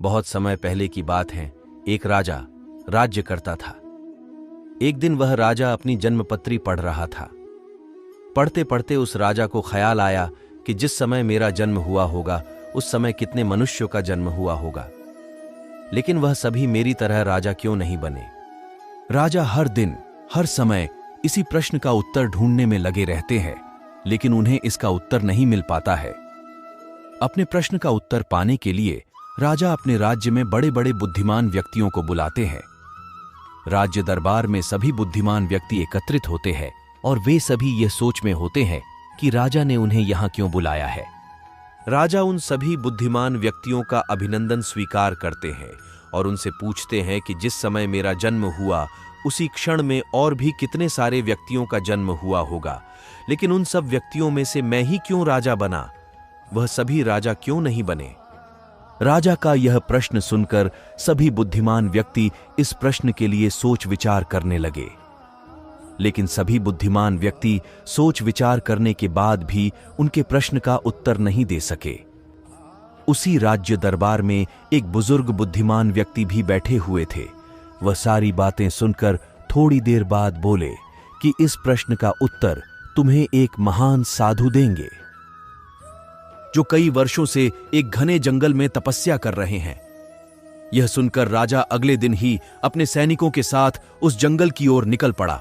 बहुत समय पहले की बात है। एक राजा राज्य करता था। एक दिन वह राजा अपनी जन्मपत्री पढ़ रहा था। पढ़ते पढ़ते उस राजा को ख्याल आया कि जिस समय मेरा जन्म हुआ होगा उस समय कितने मनुष्यों का जन्म हुआ होगा, लेकिन वह सभी मेरी तरह राजा क्यों नहीं बने। राजा हर दिन हर समय इसी प्रश्न का उत्तर ढूंढने में लगे रहते हैं, लेकिन उन्हें इसका उत्तर नहीं मिल पाता है। अपने प्रश्न का उत्तर पाने के लिए राजा अपने राज्य में बड़े बड़े बुद्धिमान व्यक्तियों को बुलाते हैं। राज्य दरबार में सभी बुद्धिमान व्यक्ति एकत्रित होते हैं और वे सभी यह सोच में होते हैं कि राजा ने उन्हें यहां क्यों बुलाया है। राजा उन सभी बुद्धिमान व्यक्तियों का अभिनंदन स्वीकार करते हैं और उनसे पूछते हैं कि जिस समय मेरा जन्म हुआ उसी क्षण में और भी कितने सारे व्यक्तियों का जन्म हुआ होगा, लेकिन उन सब व्यक्तियों में से मैं ही क्यों राजा बना, वह सभी राजा क्यों नहीं बने। राजा का यह प्रश्न सुनकर सभी बुद्धिमान व्यक्ति इस प्रश्न के लिए सोच विचार करने लगे, लेकिन सभी बुद्धिमान व्यक्ति सोच विचार करने के बाद भी उनके प्रश्न का उत्तर नहीं दे सके। उसी राज्य दरबार में एक बुजुर्ग बुद्धिमान व्यक्ति भी बैठे हुए थे। वह सारी बातें सुनकर थोड़ी देर बाद बोले कि इस प्रश्न का उत्तर तुम्हें एक महान साधु देंगे, जो कई वर्षों से एक घने जंगल में तपस्या कर रहे हैं। यह सुनकर राजा अगले दिन ही अपने सैनिकों के साथ उस जंगल की ओर निकल पड़ा।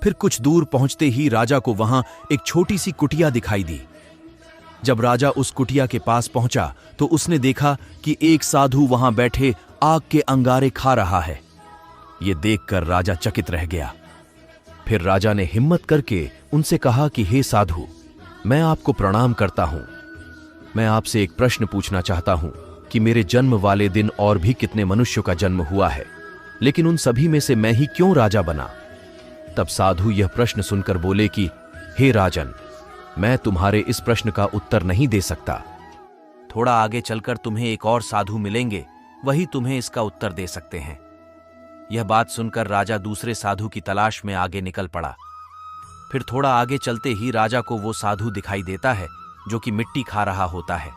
फिर कुछ दूर पहुंचते ही राजा को वहां एक छोटी सी कुटिया दिखाई दी। जब राजा उस कुटिया के पास पहुंचा तो उसने देखा कि एक साधु वहां बैठे आग के अंगारे खा रहा है। यह देखकर राजा चकित रह गया। फिर राजा ने हिम्मत करके उनसे कहा कि हे साधु, मैं आपको प्रणाम करता हूं। मैं आपसे एक प्रश्न पूछना चाहता हूं कि मेरे जन्म वाले दिन और भी कितने मनुष्यों का जन्म हुआ है, लेकिन उन सभी में से मैं ही क्यों राजा बना। तब साधु यह प्रश्न सुनकर बोले कि हे राजन, मैं तुम्हारे इस प्रश्न का उत्तर नहीं दे सकता। थोड़ा आगे चलकर तुम्हें एक और साधु मिलेंगे, वही तुम्हें इसका उत्तर दे सकते हैं। यह बात सुनकर राजा दूसरे साधु की तलाश में आगे निकल पड़ा। फिर थोड़ा आगे चलते ही राजा को वो साधु दिखाई देता है जो कि मिट्टी खा रहा होता है।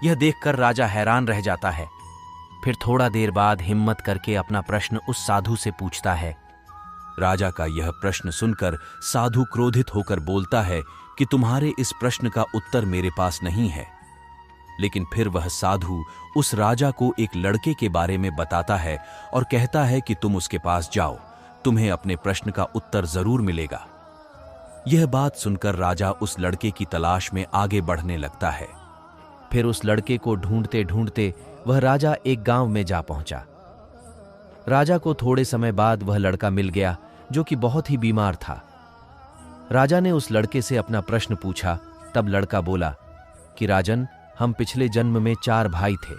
यह देखकर राजा हैरान रह जाता है। फिर थोड़ा देर बाद हिम्मत करके अपना प्रश्न उस साधु से पूछता है। राजा का यह प्रश्न सुनकर साधु क्रोधित होकर बोलता है कि तुम्हारे इस प्रश्न का उत्तर मेरे पास नहीं है। लेकिन फिर वह साधु उस राजा को एक लड़के के बारे में बताता है और कहता है कि तुम उसके पास जाओ, तुम्हें अपने प्रश्न का उत्तर जरूर मिलेगा। यह बात सुनकर राजा उस लड़के की तलाश में आगे बढ़ने लगता है। फिर उस लड़के को ढूंढते ढूंढते वह राजा एक गांव में जा पहुंचा। राजा को थोड़े समय बाद वह लड़का मिल गया जो कि बहुत ही बीमार था। राजा ने उस लड़के से अपना प्रश्न पूछा। तब लड़का बोला कि राजन, हम पिछले जन्म में 4 भाई थे।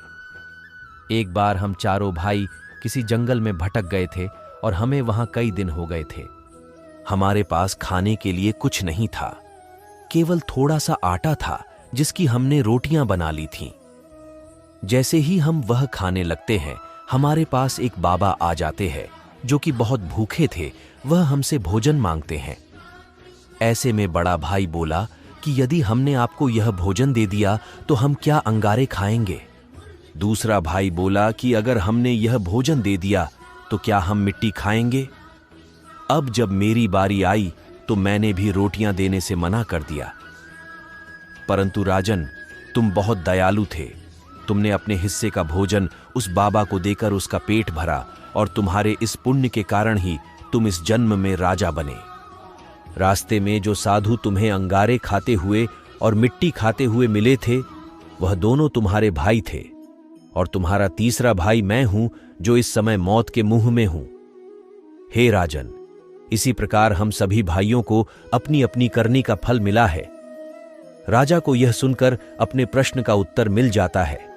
एक बार हम चारों भाई किसी जंगल में भटक गए थे और हमें वहां कई दिन हो गए थे। हमारे पास खाने के लिए कुछ नहीं था, केवल थोड़ा सा आटा था जिसकी हमने रोटियां बना ली थीं। जैसे ही हम वह खाने लगते हैं, हमारे पास एक बाबा आ जाते हैं जो कि बहुत भूखे थे। वह हमसे भोजन मांगते हैं। ऐसे में बड़ा भाई बोला कि यदि हमने आपको यह भोजन दे दिया तो हम क्या अंगारे खाएंगे। दूसरा भाई बोला कि अगर हमने यह भोजन दे दिया तो क्या हम मिट्टी खाएंगे। अब जब मेरी बारी आई तो मैंने भी रोटियां देने से मना कर दिया। परंतु राजन, तुम बहुत दयालु थे। तुमने अपने हिस्से का भोजन उस बाबा को देकर उसका पेट भरा और तुम्हारे इस पुण्य के कारण ही तुम इस जन्म में राजा बने। रास्ते में जो साधु तुम्हें अंगारे खाते हुए और मिट्टी खाते हुए मिले थे, वह दोनों तुम्हारे भाई थे और तुम्हारा तीसरा भाई मैं हूं जो इस समय मौत के मुंह में हूं। हे राजन, इसी प्रकार हम सभी भाइयों को अपनी अपनी करनी का फल मिला है। राजा को यह सुनकर अपने प्रश्न का उत्तर मिल जाता है।